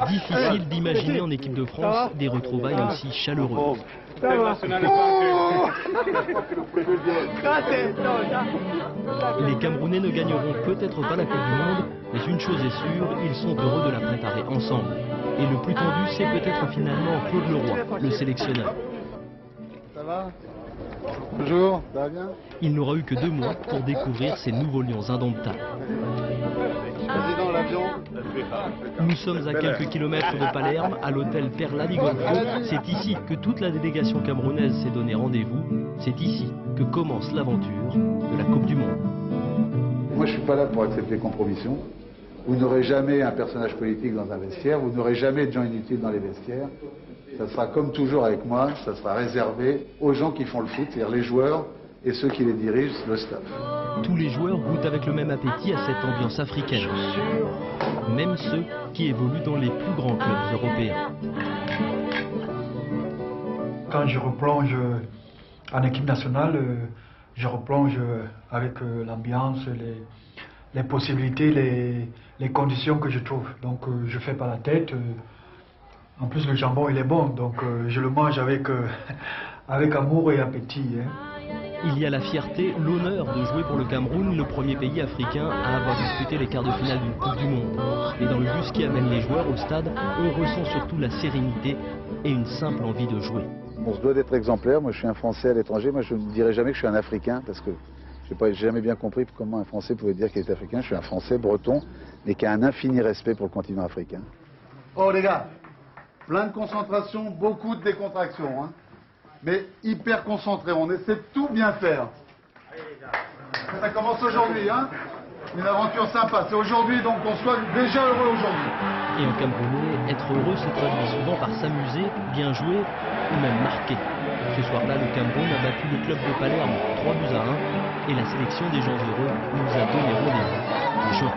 Difficile d'imaginer en équipe de France des retrouvailles aussi chaleureuses. Les Camerounais ne gagneront peut-être pas la Coupe du Monde, mais une chose est sûre, ils sont heureux de la préparer ensemble. Et le plus tendu, c'est peut-être finalement Claude Leroy, le sélectionneur. Ça va? Bonjour, ça va bien? Il n'aura eu que 2 mois pour découvrir ces nouveaux lions indomptables. Président, l'avion. Nous sommes à quelques kilomètres de Palerme, à l'hôtel Perla di Golfo. C'est ici que toute la délégation camerounaise s'est donné rendez-vous. C'est ici que commence l'aventure de la Coupe du Monde. Moi, je suis pas là pour accepter compromission. Vous n'aurez jamais un personnage politique dans un vestiaire, vous n'aurez jamais de gens inutiles dans les vestiaires. Ça sera comme toujours avec moi, ça sera réservé aux gens qui font le foot, c'est-à-dire les joueurs et ceux qui les dirigent, le staff. Tous les joueurs goûtent avec le même appétit à cette ambiance africaine. Même ceux qui évoluent dans les plus grands clubs européens. Quand je replonge en équipe nationale, je replonge avec l'ambiance, les possibilités, les conditions que je trouve. Donc je fais pas la tête. En plus le jambon il est bon, donc je le mange avec, avec amour et appétit. Hein. Il y a la fierté, l'honneur de jouer pour le Cameroun, le premier pays africain à avoir disputé les quarts de finale d'une Coupe du Monde. Et dans le bus qui amène les joueurs au stade, on ressent surtout la sérénité et une simple envie de jouer. On se doit d'être exemplaire. Moi, je suis un Français à l'étranger. Moi, je ne dirai jamais que je suis un Africain parce que je n'ai jamais bien compris comment un Français pouvait dire qu'il est africain. Je suis un Français breton, mais qui a un infini respect pour le continent africain. Oh les gars, plein de concentration, beaucoup de décontraction, hein. Mais hyper concentré. On essaie de tout bien faire. Ça commence aujourd'hui, hein. Une aventure sympa. C'est aujourd'hui, donc on soit déjà heureux aujourd'hui. Et en camerounais, être heureux se traduit souvent par s'amuser, bien jouer ou même marquer. Ce soir-là, le Cameroun a battu le club de Palerme 3-1 et la sélection des gens heureux nous a donné rendez-vous en juin.